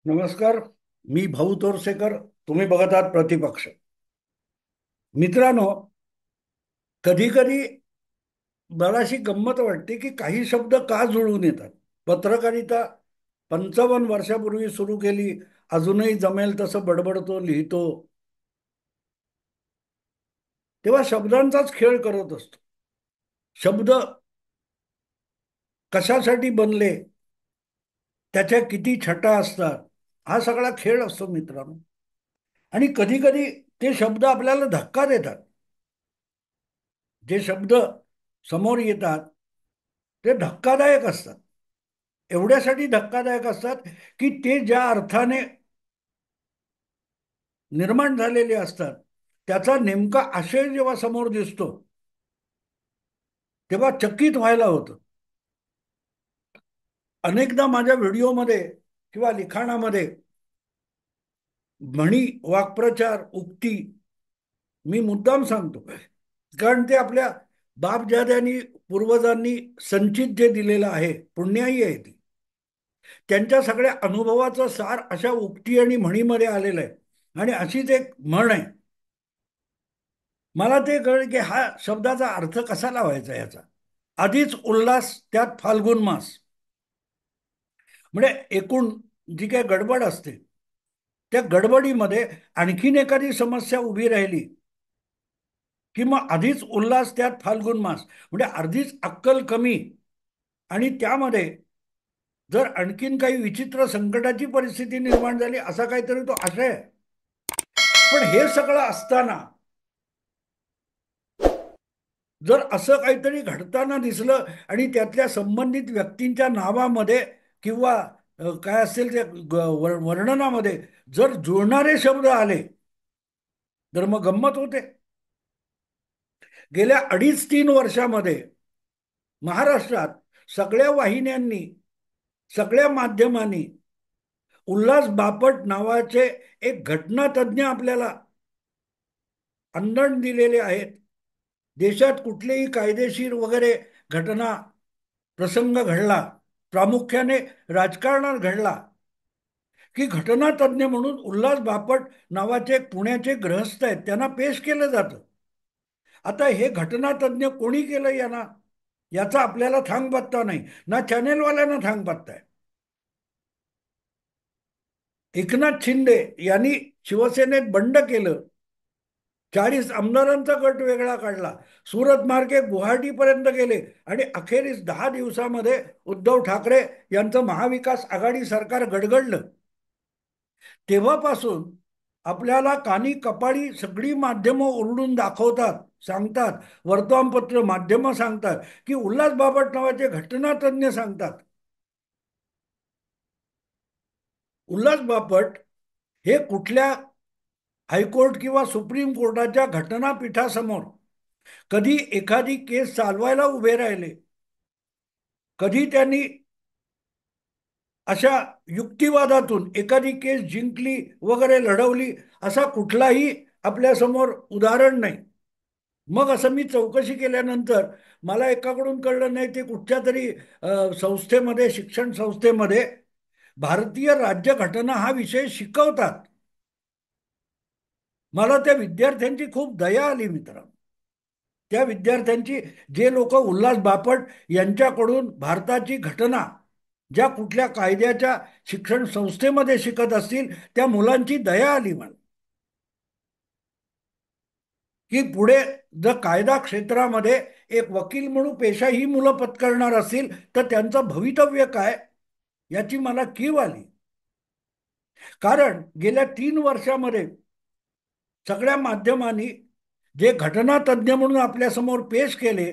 नमस्कार. मी भाऊ तोरसेकर. तुम्ही बघत आहात प्रतिपक्ष. मित्रांनो, कधी कधी मला अशी गंमत वाटते की काही शब्द का जुळून येतात. पत्रकारिता 55 वर्षापूर्वी सुरू केली. अजूनही जमेल तसं बडबडतो, लिहितो. तेव्हा शब्दांचाच खेळ करत असतो. शब्द कशासाठी बनले, त्याच्या किती छटा असतात, हा सगळा खेळ असतो मित्रांनो. आणि कधी कधी ते शब्द आपल्याला धक्का देतात. जे शब्द समोर येतात ते धक्कादायक असतात. एवढ्यासाठी धक्कादायक असतात की ते ज्या अर्थाने निर्माण झालेले असतात त्याचा नेमका आशय जेव्हा समोर दिसतो तेव्हा चकित व्हायला होतं. अनेकदा माझ्या व्हिडिओमध्ये किंवा लिखाणामध्ये म्हणी, वाक्प्रचार, उक्ती मी मुद्दाम सांगतो, कारण ते आपल्या बापजाद्यांनी, पूर्वजांनी संचित जे दिलेलं आहे, पुण्याई आहे ती. त्यांच्या सगळ्या अनुभवाचं सार अशा उक्ती आणि म्हणीमध्ये आलेलं आहे. आणि अशीच एक म्हण आहे. मला ते कळलं की हा शब्दाचा अर्थ कसा लावायचा याचा. आधीच उल्हास त्यात फाल्गुन मास. म्हणजे एकूण जी काही गडबड असते त्या गडबडीमध्ये आणखीन एखादी समस्या उभी राहिली की मग आधीच उल्हास त्यात फाल्गुन मास, म्हणजे अर्धीच अक्कल कमी. आणि त्यामध्ये जर आणखीन काही विचित्र संकटाची परिस्थिती निर्माण झाली असा काहीतरी तो आशय आहे. पण हे सगळं असताना जर असं काहीतरी घडताना दिसलं आणि त्यातल्या संबंधित व्यक्तींच्या नावामध्ये किंवा काय असेल ते वर्णनामध्ये जर जुळणारे शब्द आले तर मग गंमत होते. गेल्या 2.5-3 वर्षामध्ये महाराष्ट्रात सगळ्या वाहिन्यांनी, सगळ्या माध्यमांनी उल्हास बापट नावाचे एक घटनातज्ञ आपल्याला अंदण दिलेले आहेत. देशात कुठलेही कायदेशीर वगैरे घटना, प्रसंग घडला, प्रामुख्याने राजकारणात घडला, की घटनातज्ञ म्हणून उल्हास बापट नावाचे पुण्याचे गृहस्थ आहेत त्यांना पेश केलं जातं. आता हे घटनातज्ञ कोणी केलं यांना, याचा आपल्याला थांगपत्ता नाही, ना चॅनेलवाल्यांना थांगपत्ता आहे. एकनाथ शिंदे यांनी शिवसेनेत बंड केलं, 40 आमदारांचा गट वेगळा काढला, सुरत मार्गे गुवाहाटीपर्यंत गेले आणि अखेरीस 10 दिवसामध्ये उद्धव ठाकरे यांचं महाविकास आघाडी सरकार गडगडलं. तेव्हापासून आपल्याला कानी कपाळी सगळी माध्यमं ओरडून दाखवतात, सांगतात, वर्तमानपत्र माध्यमं सांगतात की उल्हास बापट नावाचे घटनातज्ञ सांगतात. उल्हास बापट हे कुठल्या हायकोर्ट किंवा सुप्रीम कोर्टाच्या घटनापीठासमोर कधी एखादी केस चालवायला उभे राहिले, कधी त्यांनी अशा युक्तिवादातून एखादी केस जिंकली वगैरे लढवली, असा कुठलाही आपल्यासमोर उदाहरण नाही. मग असं मी चौकशी केल्यानंतर मला एकाकडून कळलं, नाही ते कुठच्या तरी संस्थेमध्ये, शिक्षण संस्थेमध्ये भारतीय राज्यघटना हा विषय शिकवतात. मला त्या विद्यार्थ्यांची खूप दया आली मित्र. त्या विद्यार्थ्यांची, जे लोक उल्हास बापट यांच्याकडून भारताची घटना ज्या कुठल्या कायद्याच्या शिक्षण संस्थेमध्ये शिकत असतील त्या मुलांची दया आली मला. की पुढे जर कायदा क्षेत्रामध्ये एक वकील म्हणून पेशा ही मुलं पत्करणार असतील तर त्यांचं भवितव्य काय, याची मला कीव आली. कारण गेल्या 3 वर्षामध्ये सगळ्या माध्यमांनी जे घटनातज्ञ म्हणून आपल्यासमोर पेश केले,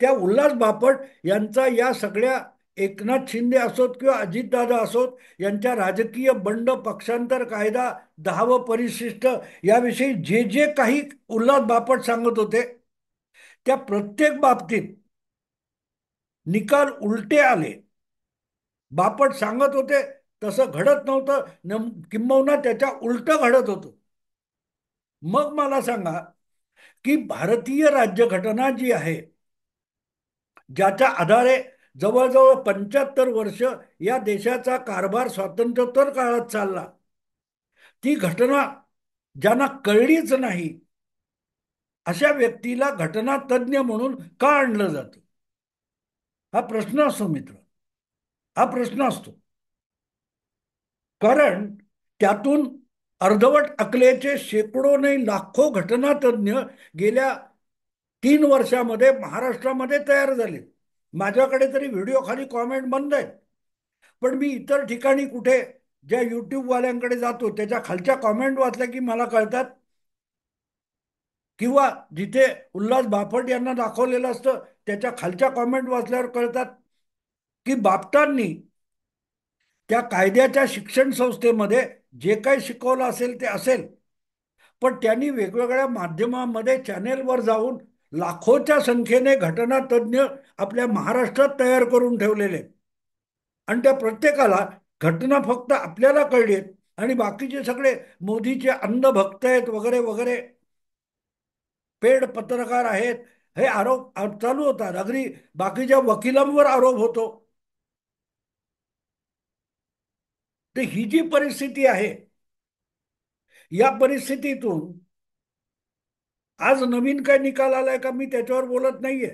त्या उल्हास बापट यांचा या सगळ्या, एकनाथ शिंदे असोत किंवा अजितदादा असोत, यांच्या राजकीय बंड, पक्षांतर कायदा, 10व परिशिष्ट याविषयी जे जे काही उल्हास बापट सांगत होते त्या प्रत्येक बाबतीत निकाल उलटे आले. बापट सांगत होते तसं घडत नव्हतं, किंबहुना त्याच्या उलट घडत होतं. मग मला सांगा की भारतीय राज्यघटना जी आहे, ज्याच्या आधारे जवळजवळ 75 वर्ष या देशाचा कारभार स्वातंत्र्योत्तर काळात चालला. ती घटना ज्यांना कळलीच नाही अशा व्यक्तीला घटना तज्ज्ञ म्हणून का आणलं जातं? हा प्रश्न असतो मित्र. हा प्रश्न असतो. कारण त्यातून अर्धवट अकलेचे शेकडो नाही लाखो घटनातज्ञ गेल्या 3 वर्षामध्ये महाराष्ट्रामध्ये तयार झाले. माझ्याकडे तरी व्हिडिओ खाली कॉमेंट बंद आहेत. पण मी इतर ठिकाणी कुठे ज्या युट्यूबवाल्यांकडे जातो त्याच्या खालच्या कॉमेंट वाचल्या की मला कळतात, किंवा जिथे उल्हास बापट यांना दाखवलेलं असतं त्याच्या खालच्या कॉमेंट वाचल्यावर कळतात की बापटांनी त्या कायद्याच्या शिक्षण संस्थेमध्ये जे काही शिकवलं असेल ते असेल, पण त्यांनी वेगवेगळ्या माध्यमांमध्ये चॅनेलवर जाऊन लाखोच्या संख्येने घटनातज्ञ आपल्या महाराष्ट्रात तयार करून ठेवलेले. आणि त्या प्रत्येकाला घटना फक्त आपल्याला कळली आणि बाकीचे सगळे मोदीचे अंधभक्त आहेत वगैरे वगैरे, पेड पत्रकार आहेत, हे आरोप चालू होतात. अगदी बाकीच्या वकिलांवर आरोप होतो. तर ही जी परिस्थिती आहे, या परिस्थितीतून आज नवीन काय निकाल आलाय का मी त्याच्यावर बोलत नाहीये.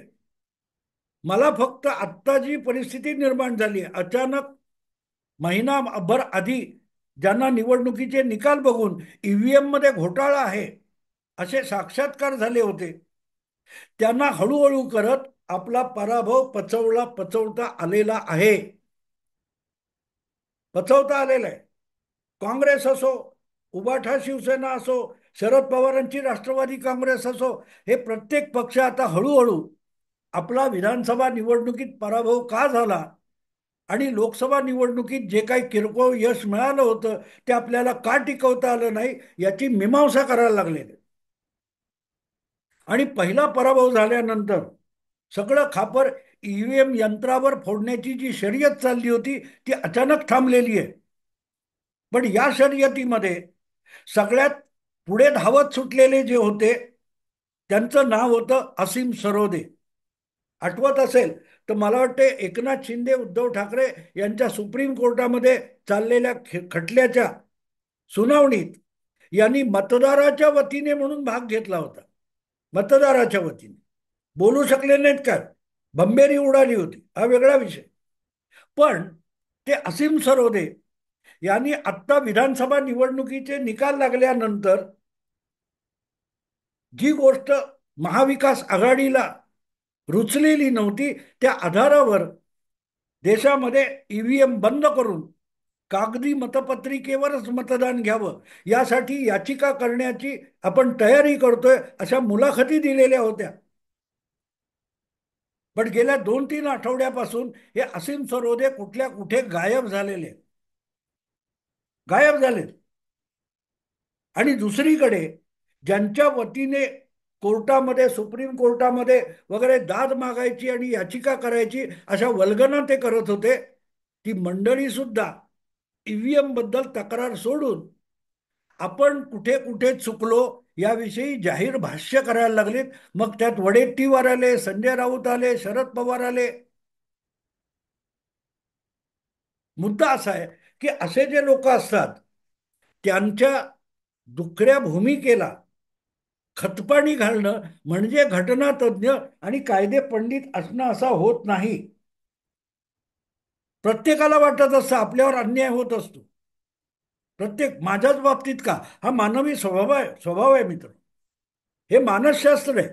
मला फक्त आत्ता जी परिस्थिती निर्माण झाली आहे, अचानक महिनाभर आधी ज्यांना निवडणुकीचे निकाल बघून ईव्हीएम मध्ये घोटाळा आहे असे साक्षात्कार झाले होते, त्यांना हळूहळू करत आपला पराभव पचवता आलेला आहे. पचवता आलेला आहे. काँग्रेस असो, उबाठा शिवसेना असो, शरद पवारांची राष्ट्रवादी काँग्रेस असो, हे प्रत्येक पक्ष आता हळूहळू आपला विधानसभा निवडणुकीत पराभव का झाला आणि लोकसभा निवडणुकीत जे काही किरकोळ यश मिळालं होतं ते आपल्याला का टिकवता आलं नाही याची मीमांसा करायला लागले. आणि पहिला पराभव झाल्यानंतर सगळं खापर ईव्हीएम यंत्रावर फोडण्याची जी शर्यत चालली होती ती अचानक थांबलेली आहे. पण या शर्यतीमध्ये सगळ्यात पुढे धावत सुटलेले जे होते त्यांचं नाव होतं असीम सरोदे. आठवत असेल तर मला वाटते एकनाथ शिंदे उद्धव ठाकरे यांच्या सुप्रीम कोर्टामध्ये चाललेल्या खटल्याच्या सुनावणीत यांनी मतदाराच्या वतीने म्हणून भाग घेतला होता. मतदाराच्या वतीने बोलू शकले नाहीत का, भंबेरी उडाली होती, हा वेगळा विषय. पण ते असीम सरोदे यांनी आत्ता विधानसभा निवडणुकीचे निकाल लागल्यानंतर जी गोष्ट महाविकास आघाडीला रुचलेली नव्हती त्या आधारावर देशामध्ये ईव्हीएम बंद करून कागदी मतपत्रिकेवरच मतदान घ्यावं यासाठी याचिका करण्याची आपण तयारी करतोय अशा मुलाखती दिलेल्या होत्या. पण गेल्या 2-3 आठवड्यापासून हे असीम सरोदे कुठल्या कुठे गायब झालेले, गायब झाले. आणि दुसरीकडे ज्यांच्या वतीने कोर्टामध्ये, सुप्रीम कोर्टामध्ये वगैरे दाद मागायची आणि याचिका करायची अशा वल्गना ते करत होते, ती मंडळी सुद्धा ईव्हीएम बद्दल तक्रार सोडून आपण कुठे कुठे चुकलो याविषयी जाहीर भाष्य करायला लागलेत. मग त्यात वडेट्टीवार आले, संजय राऊत आले, शरद पवार आले. मुद्दा असा आहे की असे जे लोक असतात त्यांच्या दुसऱ्या भूमिकेला खतपाणी घालणं म्हणजे घटनातज्ञ आणि कायदे पंडित असणं असा होत नाही. प्रत्येकाला वाटत असतं आपल्यावर अन्याय होत असतो. प्रत्येक, माझ्याच बाबतीत का, हा मानवी स्वभाव आहे मित्र. हे मानसशास्त्र आहे.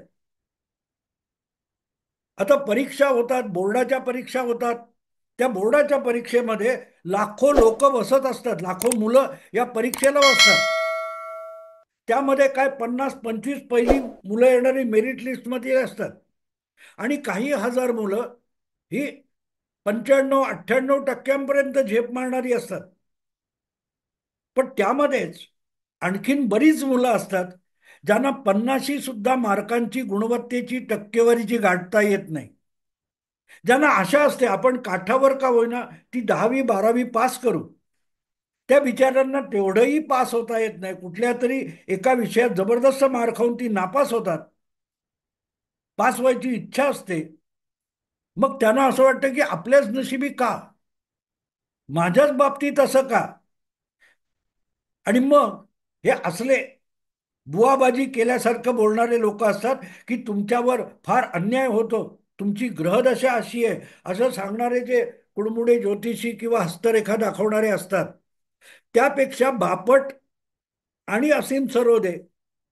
आता परीक्षा होतात, बोर्डाच्या परीक्षा होतात. त्या बोर्डाच्या परीक्षेमध्ये लाखो लोक बसत असतात, लाखो मुलं या परीक्षेला बसतात. त्यामध्ये काय 50-25 पहिली मुलं येणारी मेरिट लिस्टमध्ये असतात आणि काही हजार मुलं ही 95-98% झेप मारणारी असतात. पण त्यामध्येच आणखीन बरीच मुलं असतात ज्यांना 50 सुद्धा मार्कांची गुणवत्तेची टक्केवारीची गाठता येत नाही. ज्यांना आशा असते आपण काठावर का होईना ती 10वी-12वी पास करू, त्या बिचाऱ्यांना तेवढंही पास होता येत नाही. कुठल्या तरी एका विषयात जबरदस्त मार्क खाऊन ती नापास होतात. पास व्हायची इच्छा असते मग त्यांना असं वाटतं की आपल्याच नशिबी का, माझ्याच बाबतीत असं का. आणि मग हे असले बुवाबाजी केल्यासारखं बोलणारे लोक असतात की तुमच्यावर फार अन्याय होतो, तुमची ग्रहदशा अशी आहे, असं सांगणारे जे कुडमुडे ज्योतिषी किंवा हस्तरेखा दाखवणारे असतात, त्यापेक्षा बापट आणि असीम सरोदे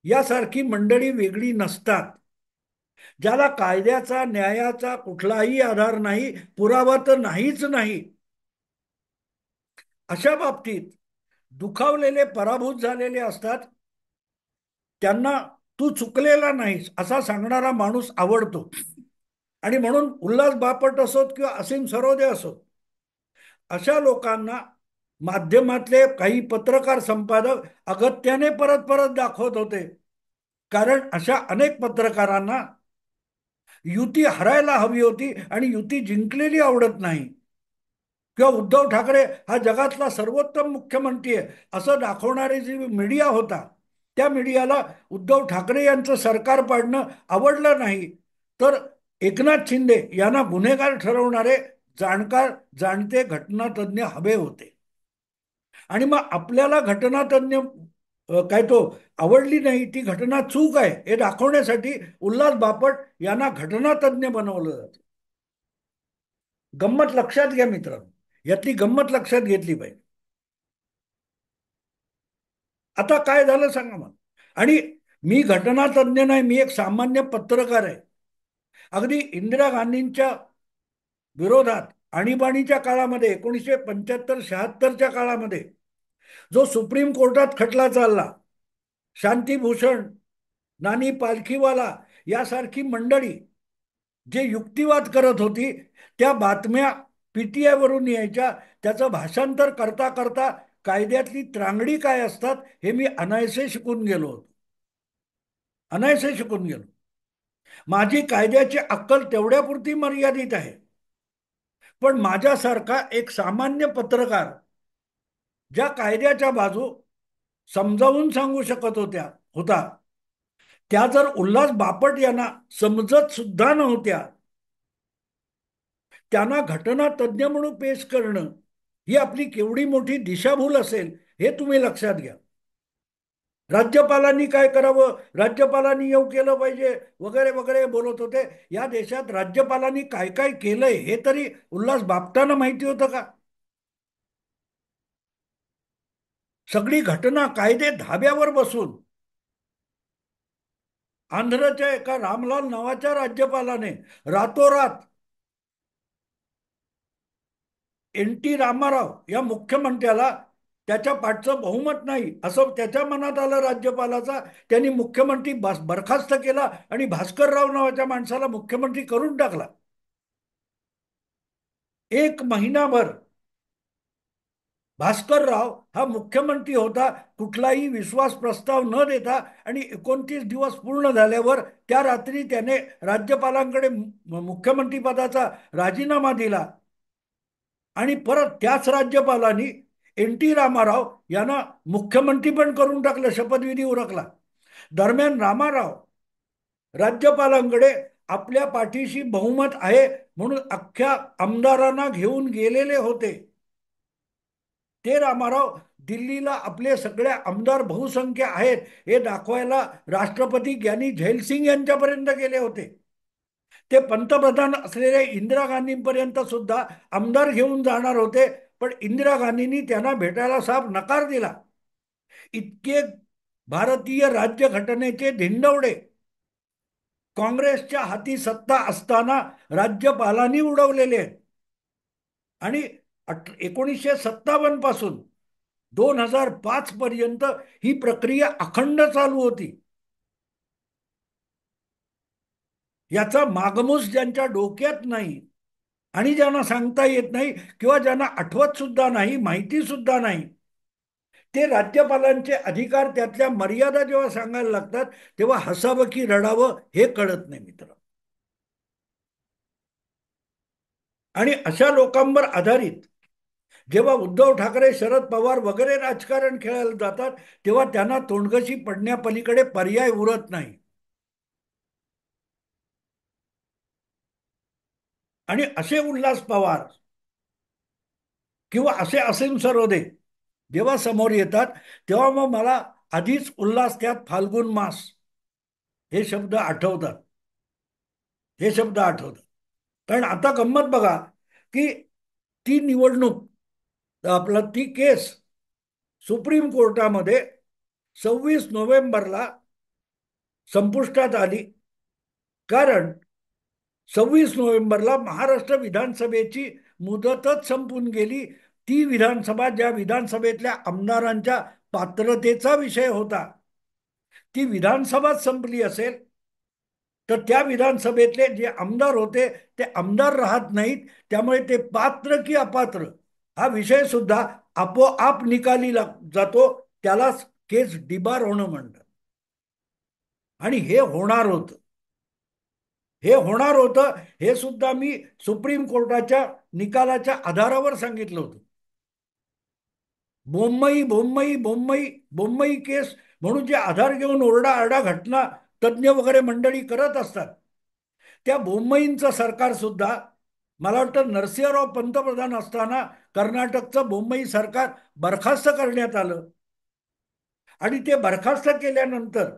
यासारखी मंडळी वेगळी नसतात. ज्याला कायद्याचा न्यायाचा कुठलाही आधार नाही, पुरावा तर नाहीच नाही, अशा बाबतीत दुखावलेले पराभूत झालेले असतात. त्यांना तू चुकलेला नाहीस असा सांगणारा माणूस आवडतो. आणि म्हणून उल्हास बापट असोत किंवा असीम सरोदे असोत, अशा लोकांना माध्यमातले काही पत्रकार संपादक अगत्याने परत परत दाखवत होते. कारण अशा अनेक पत्रकारांना युती हरायला हवी होती आणि युती जिंकलेली आवडत नाही, किंवा उद्धव ठाकरे हा जगातला सर्वोत्तम मुख्यमंत्री आहे असं दाखवणारे जे मीडिया होता, त्या मीडियाला उद्धव ठाकरे यांचं सरकार पाडणं आवडलं नाही, तर एकनाथ शिंदे यांना गुन्हेगार ठरवणारे जाणकार जाणते घटनातज्ञ हवे होते. आणि मग आपल्याला घटनातज्ञ काय तो आवडली नाही, ती घटना चूक आहे हे दाखवण्यासाठी उल्हास बापट यांना घटनातज्ञ बनवलं जातं. गंमत लक्षात घ्या मित्रांनो, यातली गंमत लक्षात घेतली पाहिजे. आता काय झालं सांगा मग. आणि मी घटनातज्ञ नाही, मी एक सामान्य पत्रकार आहे. अगदी इंदिरा गांधींच्या विरोधात आणीबाणीच्या काळामध्ये 1975-76च्या काळामध्ये जो सुप्रीम कोर्टात खटला चालला, शांतीभूषण, नानी पालखीवाला यासारखी मंडळी जे युक्तिवाद करत होती, त्या बातम्या पीटीआय वरून यायच्या. त्याचं भाषांतर करता करता कायद्यातली त्रांगडी काय असतात हे मी अनायसे शिकून गेलो होतो. अनायसे शिकून गेलो. माझी कायद्याची अक्कल तेवढ्यापुरती मर्यादित आहे. पण माझ्यासारखा एक सामान्य पत्रकार ज्या कायद्याच्या बाजू समजावून सांगू शकत होता, त्या जर उल्हास बापट यांना समजत सुद्धा नव्हत्या, त्यांना घटना तज्ज्ञ म्हणून पेश करणं ही आपली केवढी मोठी दिशाभूल असेल हे तुम्ही लक्षात घ्या. राज्यपालांनी काय करावं, राज्यपालांनी येऊ केलं पाहिजे वगैरे वगैरे बोलत होते. या देशात राज्यपालांनी काय काय केलंय हे तरी उल्हास बापटांना माहिती होतं का. सगळी घटना कायदे धाब्यावर बसून आंध्रच्या एका रामलाल नावाच्या राज्यपालाने रातोरात एन टी रामाराव या मुख्यमंत्र्याला, त्याच्या पाठचं बहुमत नाही असं त्याच्या मनात आलं राज्यपालाचा, त्यांनी मुख्यमंत्री बरखास्त केला आणि भास्करराव नावाच्या माणसाला मुख्यमंत्री करून टाकला. एक महिनाभर भास्करराव हा मुख्यमंत्री होता, कुठलाही विश्वास प्रस्ताव न देता. आणि 29 दिवस पूर्ण झाल्यावर त्या रात्री त्याने राज्यपालांकडे मुख्यमंत्री पदाचा राजीनामा दिला. आणि परत त्याच राज्यपालांनी एन टी रामाराव यांना मुख्यमंत्री पण करून टाकलं, शपथविधी उरकला. दरम्यान रामाराव राज्यपालांकडे आपल्या पाठीशी बहुमत आहे म्हणून अख्ख्या आमदारांना घेऊन गेलेले होते. ते रामाराव दिल्लीला आपले सगळे आमदार बहुसंख्य आहेत हे दाखवायला राष्ट्रपती ज्ञानी झैलसिंग यांच्यापर्यंत गेले होते. ते पंतप्रधान असलेल्या इंदिरा गांधींपर्यंत सुद्धा आमदार घेऊन जाणार होते, पण इंदिरा गांधींनी त्यांना भेटायला साफ नकार दिला. इतके भारतीय राज्यघटनेचे धिंडवडे काँग्रेसच्या हाती सत्ता असताना राज्यपालांनी उडवलेले आहेत. आणि 1957 पासून 2005 पर्यंत ही प्रक्रिया अखंड चालू होती. याचा मागमूस ज्यांच्या डोक्यात नाही आणि ज्यांना सांगता येत नाही किंवा ज्यांना आठवत सुद्धा नाही, माहिती सुद्धा नाही, ते राज्यपालांचे अधिकार, त्यातल्या मर्यादा जेव्हा सांगायला लागतात तेव्हा हसावं की रडावं हे कळत नाही मित्र. आणि अशा लोकांवर आधारित जेव्हा उद्धव ठाकरे, शरद पवार वगैरे राजकारण खेळायला जातात, तेव्हा त्यांना तोंडगशी पडण्यापलीकडे पर्याय उरत नाही. आणि असे उल्हास पवार किंवा असे असीम सरोदे जेव्हा समोर येतात, तेव्हा मग मला आधीच उल्हास, त्यात फाल्गुन मास हे शब्द आठवतात. हे शब्द आठवतात. कारण आता गंमत बघा, की ती निवडणूक, आपलं ती केस सुप्रीम कोर्टामध्ये 26 नोव्हेंबरला संपुष्टात आली. कारण 26 नोव्हेंबरला महाराष्ट्र विधानसभेची मुदतच संपून गेली. ती विधानसभा, ज्या विधानसभेतल्या आमदारांच्या पात्रतेचा विषय होता, ती विधानसभाच संपली असेल, तर त्या विधानसभेतले जे आमदार होते ते आमदार राहत नाहीत. त्यामुळे ते पात्र की अपात्र हा विषय सुद्धा आपोआप निकाली जातो. त्यालाच केस डिबार होणं म्हणतात. आणि हे होणार होतं. हे होणार होतं, हे सुद्धा मी सुप्रीम कोर्टाच्या निकालाच्या आधारावर सांगितलं होतं. बोम्मई बोम्मई बोम्मई बोम्मई केस म्हणून जे आधार घेऊन ओरडा घटना तज्ज्ञ वगैरे मंडळी करत असतात, त्या बोम्मईंचं सरकार सुद्धा, मला वाटतं नरसिंहराव पंतप्रधान असताना कर्नाटकचं बोम्मई सरकार बरखास्त करण्यात आलं. आणि ते बरखास्त केल्यानंतर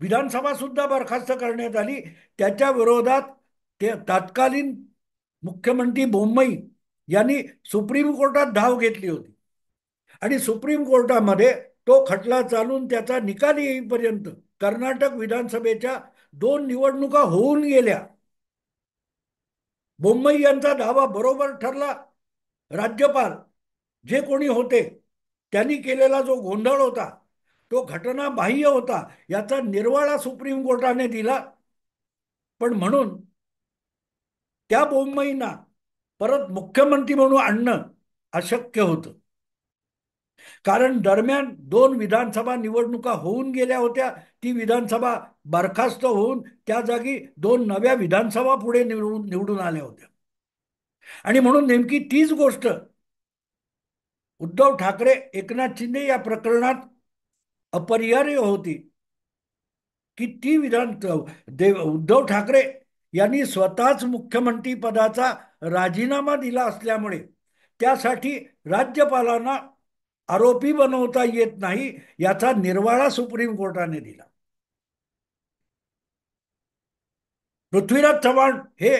विधानसभा सुद्धा बरखास्त करण्यात आली. त्याच्या विरोधात ते तत्कालीन मुख्यमंत्री बोम्मई यांनी सुप्रीम कोर्टात धाव घेतली होती. आणि सुप्रीम कोर्टामध्ये तो खटला चालून त्याचा निकाल येईपर्यंत कर्नाटक विधानसभेच्या 2 निवडणुका होऊन गेल्या. बोम्मई यांचा दावा बरोबर ठरला. राज्यपाल जे कोणी होते त्यांनी केलेला जो गोंधळ होता तो घटनाबाह्य होता, याचा निर्वाळा सुप्रीम कोर्टाने दिला. पण म्हणून त्या बोम्मईंना परत मुख्यमंत्री म्हणून आणणं अशक्य होतं. कारण दरम्यान 2 विधानसभा निवडणुका होऊन गेल्या होत्या. ती विधानसभा बरखास्त होऊन त्या जागी 2 नव्या विधानसभा पुढे निवडून आल्या होत्या. आणि म्हणून नेमकी तीच गोष्ट उद्धव ठाकरे, एकनाथ शिंदे या प्रकरणात अपरिहार्य होती. की ती उद्धव ठाकरे यांनी स्वतःच मुख्यमंत्री पदाचा राजीनामा दिला असल्यामुळे त्यासाठी राज्यपालांना आरोपी बनवता येत नाही, याचा निर्वाळा सुप्रीम कोर्टाने दिला. पृथ्वीराज चव्हाण हे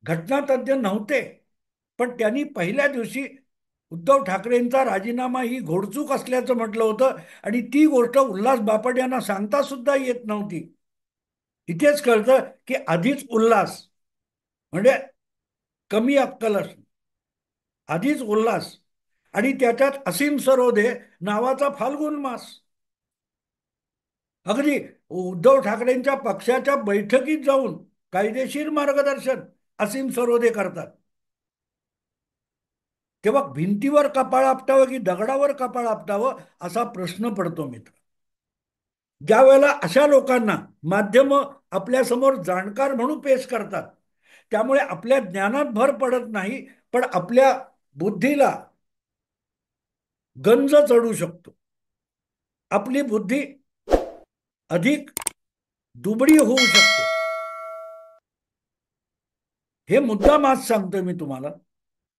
घटनातज्ञ नव्हते, पण त्यांनी पहिल्या दिवशी उद्धव ठाकरेंचा राजीनामा ही घोडचूक असल्याचं म्हटलं होतं. आणि ती गोष्ट उल्हास बापट यांना सांगता सुद्धा येत नव्हती. इथेच कळतं की आधीच उल्हास म्हणजे कमी अक्कल असणं, आधीच उल्हास, आणि त्याच्यात असीम सरोदे नावाचा फाल्गुन मास. अगदी उद्धव ठाकरेंच्या पक्षाच्या बैठकीत जाऊन कायदेशीर मार्गदर्शन असीम सरोदे करतात. तेव्हा भिंतीवर कपाळ आपटावं की दगडावर कपाळ आपटावं असा प्रश्न पडतो मित्र. ज्या वेळेला अशा लोकांना माध्यम आपल्या समोर जाणकार म्हणून पेश करतात, त्यामुळे आपल्या ज्ञानात भर पडत नाही, पण आपल्या बुद्धीला गंज चढू शकतो. आपली बुद्धी अधिक दुबळी होऊ शकते. हे मुद्दाम आज सांगतोय मी तुम्हाला.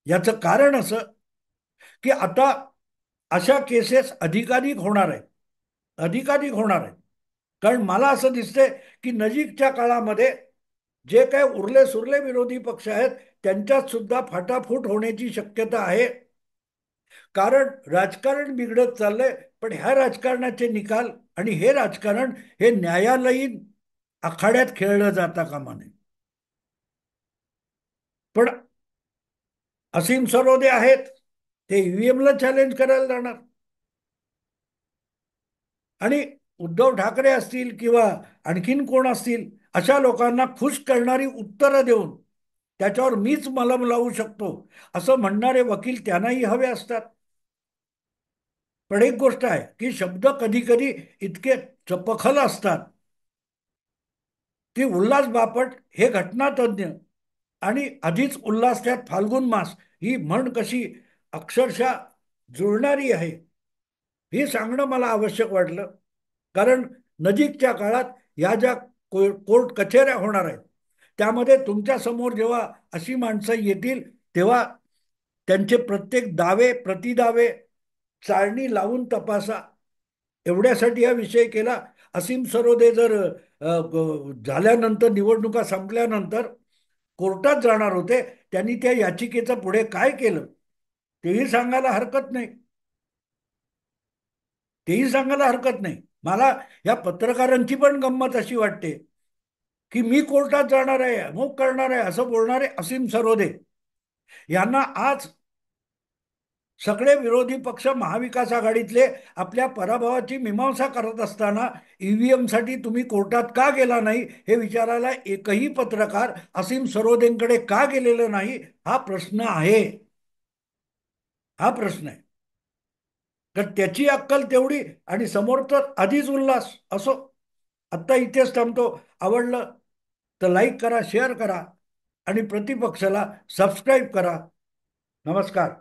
याचं कारण असं की आता अशा केसेस अधिकाधिक होणार आहेत. अधिकाधिक होणार आहेत. कारण मला असं दिसतंय की नजीकच्या काळामध्ये जे काही उरले सुरले विरोधी पक्ष आहेत त्यांच्यात सुद्धा फाटाफूट होण्याची शक्यता आहे. कारण राजकारण बिघडत चाललंय. पण ह्या राजकारणाचे निकाल आणि हे राजकारण हे न्यायालयीन आखाड्यात खेळलं जाता कामा नये. पण असीम सरोदे आहेत, ते ईव्हीएमला चॅलेंज करायला जाणार. आणि उद्धव ठाकरे असतील किंवा आणखीन कोण असतील, अशा लोकांना खुश करणारी उत्तरं देऊन त्याच्यावर मीच मलम लावू शकतो असं म्हणणारे वकील त्यांनाही हवे असतात. पण एक गोष्ट आहे की शब्द कधी कधी इतके चपखल असतात की उल्हास बापट हे घटनातज्ञ आणि आधीच उल्हास त्यात फाल्गुन मास ही म्हण कशी अक्षरशः जुळणारी आहे हे सांगणं मला आवश्यक वाटलं. कारण नजीकच्या काळात या ज्या कोर्ट कचेऱ्या होणार आहेत त्यामध्ये तुमच्या समोर जेव्हा अशी माणसं येतील तेव्हा त्यांचे प्रत्येक दावे प्रतिदावे चाळणी लावून तपासा. एवढ्यासाठी हा विषय केला. असीम सरोदे जर झाल्यानंतर, निवडणुका संपल्यानंतर कोर्टात जाणार होते, त्यांनी त्या याचिकेचं पुढे काय केलं तेही सांगायला हरकत नाही. तेही सांगायला हरकत नाही. मला या पत्रकारांची पण गंमत अशी वाटते की मी कोर्टात जाणार आहे, अमुक करणार आहे, असं बोलणारे असीम सरोदे यांना आज सगळे विरोधी पक्ष महाविकास आघाडीतले आपल्या पराभवाची मीमांसा करत असताना ईव्हीएम साठी तुम्ही कोर्टात का गेला नाही हे विचारायला एकही पत्रकार असीम सरोदेंकडे का गेलेलं नाही, हा प्रश्न आहे. हा प्रश्न आहे. तर त्याची अक्कल तेवढी आणि समोर तर आधीच उल्हास असो. आत्ता इथेच थांबतो. आवडलं तर लाईक करा, शेअर करा आणि प्रतिपक्षाला सबस्क्राईब करा. नमस्कार.